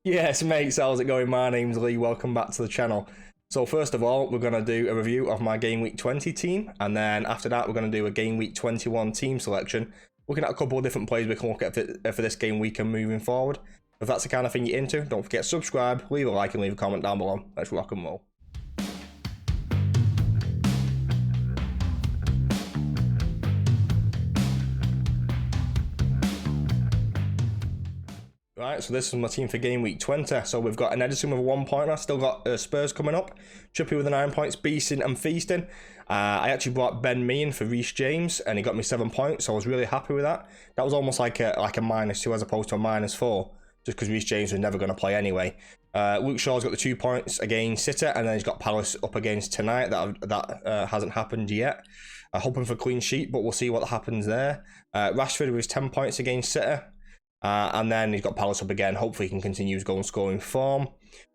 Yes, mates, how's it going? My name's Lee, welcome back to the channel. So first of all, we're going to do a review of my Game Week 20 team, and then after that, we're going to do a Game Week 21 team selection, looking at a couple of different plays we can look at for this game week and moving forward. If that's the kind of thing you're into, don't forget to subscribe, leave a like, and leave a comment down below. Let's rock and roll. Right, so this is my team for Game Week 20. So we've got an Edison with a 1 pointer, still got Spurs coming up, Trippy with the 9 points, beasting and feasting. I actually brought Ben Mee in for Reece James, and he got me 7 points, so I was really happy with that. That was almost like a -2 as opposed to a -4, just because Reece James was never going to play anyway. Luke Shaw's got the 2 points against City, and then he's got Palace up against tonight. That hasn't happened yet. Hoping for a clean sheet, but we'll see what happens there. Rashford with his 10 points against City. And then he's got Palace up again. Hopefully he can continue his goal scoring form.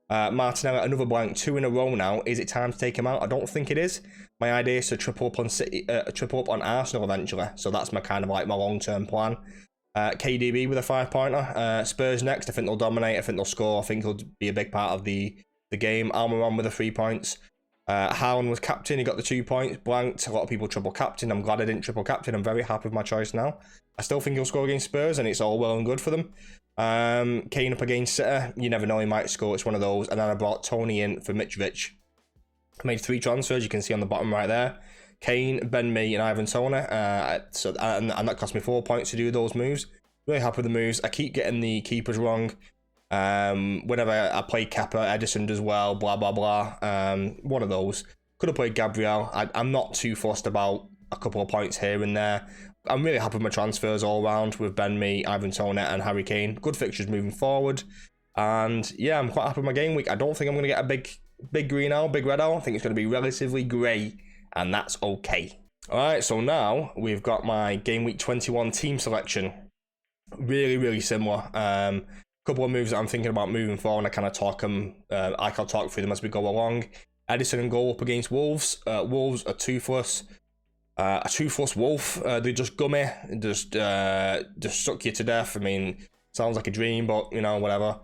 Martinelli, another blank, 2 in a row now. Is it time to take him out? I don't think it is. My idea is to triple up on City, triple up on Arsenal eventually. So that's my kind of like my long-term plan. KDB with a 5 pointer. Spurs next. I think they'll dominate. I think they'll score. I think he'll be a big part of the game. Almiron with the 3 points. Haaland was captain. He got the 2 points. Blanked. A lot of people triple captain. I'm glad I didn't triple captain. I'm very happy with my choice now. I still think he'll score against Spurs, and it's all well and good for them. Kane up against City. You never know, he might score. It's one of those. And then I brought Tony in for Mitrovic. I made 3 transfers. You can see on the bottom right there. Kane, Ben Mee, and Ivan Toney. And that cost me 4 points to do those moves. Really happy with the moves. I keep getting the keepers wrong. Whenever I play Kepa, Edison does well, blah, blah, blah. One of those. Could have played Gabriel. I'm not too fussed about a couple of points here and there. I'm really happy with my transfers all round with Ben Mee, Ivan Toney, and Harry Kane. Good fixtures moving forward. And yeah, I'm quite happy with my game week. I don't think I'm going to get a big green owl, big red owl. I think it's going to be relatively grey, and that's okay. Alright, so now we've got my Game Week 21 team selection. Really similar. Couple of moves that I'm thinking about moving forward. I kind of talk them. I'll talk through them as we go along. Edison and goal up against Wolves. Wolves are toothless. A toothless wolf. They just gummy. Just suck you to death. I mean, sounds like a dream, but you know, whatever.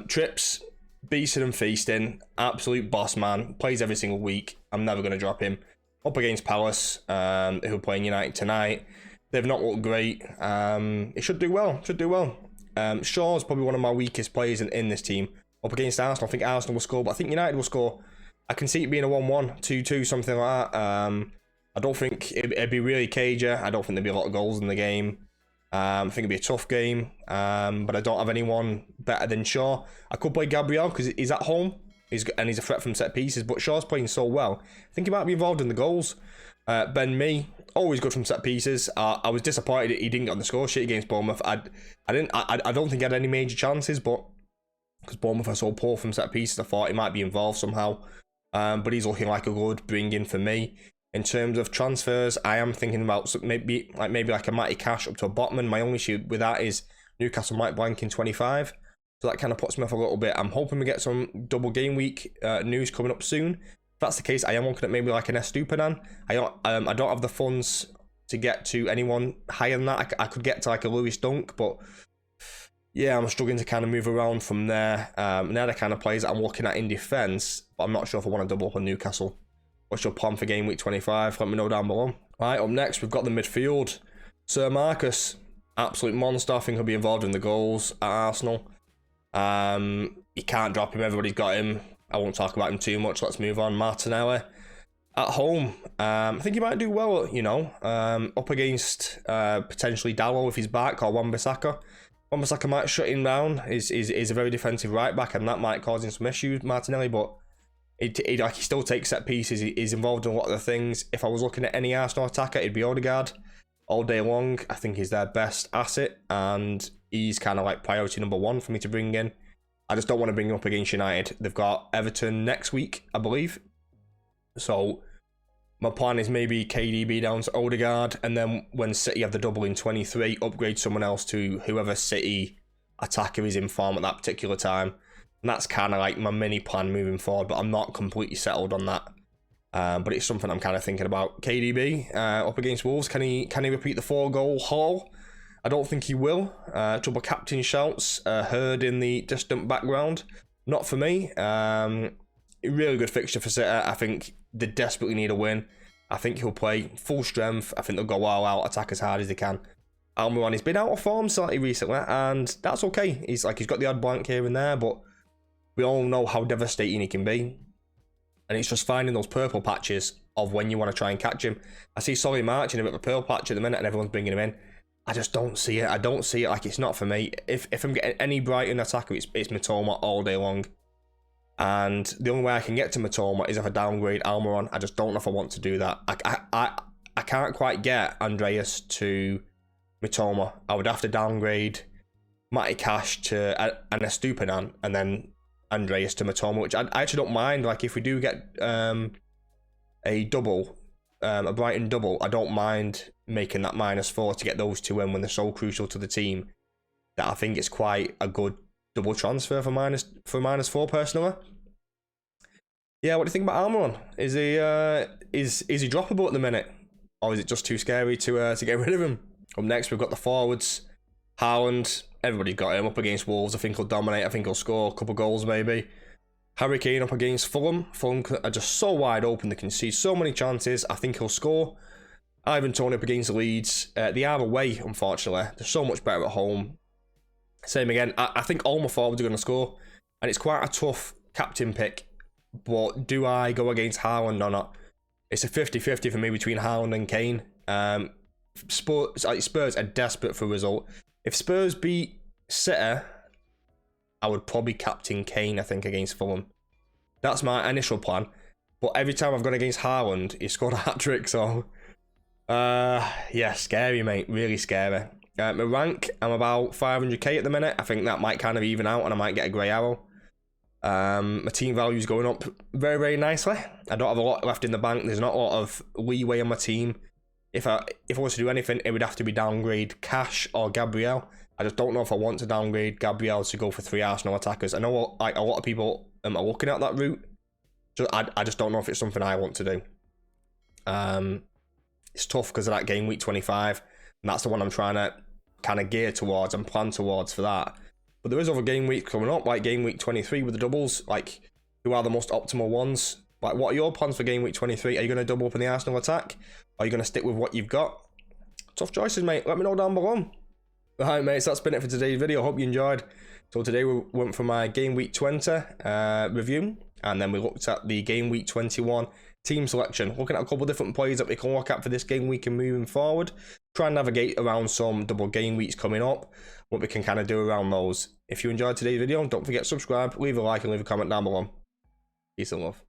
Trips, beasting and feasting. Absolute boss man. Plays every single week. I'm never going to drop him. Up against Palace, who are playing United tonight. They've not looked great. It should do well. Shaw's probably one of my weakest players in this team. Up against Arsenal, I think Arsenal will score, but I think United will score. I can see it being a 1-1, 2-2, something like that. I don't think it'd be really cagey. I don't think there'd be a lot of goals in the game. I think it'd be a tough game, but I don't have anyone better than Shaw. I could play Gabriel because he's at home, he's a threat from set pieces, but Shaw's playing so well. I think he might be involved in the goals. Ben Mee, always good from set pieces. I was disappointed he didn't get on the score sheet against Bournemouth. I don't think he had any major chances, but because Bournemouth are so poor from set pieces, I thought he might be involved somehow. But he's looking like a good bring-in for me. In terms of transfers, I am thinking about maybe like a Matty Cash up to a Botman. My only issue with that is Newcastle might blank in 25. So that kind of puts me off a little bit. I'm hoping we get some double game week news coming up soon. If that's the case, I am looking at maybe like an Estupinan. I don't have the funds to get to anyone higher than that. I could get to like a Lewis Dunk, but yeah, I'm struggling to kind of move around from there. And they're the kind of players that I'm looking at in defence, but I'm not sure if I want to double up on Newcastle. What's your plan for Game Week 25? Let me know down below. Right, up next, we've got the midfield. Sir Marcus, absolute monster. I think he'll be involved in the goals at Arsenal. You can't drop him. Everybody's got him. I won't talk about him too much. Let's move on. Martinelli at home. I think he might do well, you know, up against potentially Dalot if he's back, or Wan-Bissaka. Wan-Bissaka might shut him down. He's a very defensive right back, and that might cause him some issues, Martinelli, but he still takes set pieces. He's involved in a lot of the things. If I was looking at any Arsenal attacker, it'd be Odegaard all day long. I think he's their best asset, and he's kind of like priority number 1 for me to bring in. I just don't want to bring him up against United. They've got Everton next week, I believe. So my plan is maybe KDB down to Odegaard, and then when City have the double in 23, upgrade someone else to whoever City attacker is in form at that particular time. And that's kind of like my mini plan moving forward, but I'm not completely settled on that. But it's something I'm kind of thinking about. KDB up against Wolves. Can he repeat the 4-goal haul? I don't think he will. Trouble captain shouts heard in the distant background. Not for me. Really good fixture for City. I think they desperately need a win. I think he'll play full strength. I think they'll go all out, attack as hard as they can. Almiron, he's been out of form slightly recently, and that's okay. He's got the odd blank here and there, but we all know how devastating he can be. And it's just finding those purple patches of when you want to try and catch him. I see Solly March in a bit of a purple patch at the minute, and everyone's bringing him in. I just don't see it. I don't see it. Like, it's not for me. If I'm getting any Brighton attacker, it's Mitoma all day long. And the only way I can get to Mitoma is if I downgrade Almiron. I just don't know if I want to do that. I can't quite get Andreas to Mitoma. I would have to downgrade Matty Cash to an Estupinan and then Andreas to Mitoma, which I actually don't mind. Like, if we do get a double, a Brighton double, I don't mind making that -4 to get those two in when they're so crucial to the team. That I think it's quite a good double transfer for -4 personally. Yeah, what do you think about Almiron? Is he droppable at the minute, or is it just too scary to get rid of him? Up next, we've got the forwards. Haaland, everybody's got him up against Wolves. I think he'll dominate. I think he'll score a couple goals maybe. Harry Kane up against Fulham. Fulham are just so wide open. They can see so many chances. I think he'll score. Ivan Toney up against Leeds. They are away, unfortunately. They're so much better at home. Same again. I think all my forwards are going to score. And it's quite a tough captain pick. But do I go against Haaland or not? It's a 50-50 for me between Haaland and Kane. Spurs are desperate for a result. If Spurs beat City, I would probably captain Kane, I think, against Fulham. That's my initial plan. But every time I've gone against Haaland, he scored a hat-trick, so... yeah, scary, mate. Really scary. My rank, I'm about 500k at the minute. I think that might kind of even out and I might get a grey arrow. My team value is going up very, very nicely. I don't have a lot left in the bank. There's not a lot of leeway on my team. If I was to do anything, it would have to be downgrade Cash or Gabriel. I just don't know if I want to downgrade Gabriel to go for 3 Arsenal attackers. I know like a lot of people are looking at that route. So I just don't know if it's something I want to do. It's tough because of that game week 25, and that's the one I'm trying to kind of gear towards and plan towards for that. But there is other game weeks coming up, like game week 23 with the doubles. Like, who are the most optimal ones? Like, what are your plans for game week 23? Are you going to double up in the Arsenal attack? Or are you going to stick with what you've got? Tough choices, mate. Let me know down below. Alright, mates, that's been it for today's video. Hope you enjoyed. So today we went for my game week 20 review, and then we looked at the game week 21 team selection, looking at a couple of different players that we can look at for this game week and moving forward. Try and navigate around some double game weeks coming up, what we can kind of do around those. If you enjoyed today's video, don't forget to subscribe, leave a like and leave a comment down below. Peace and love.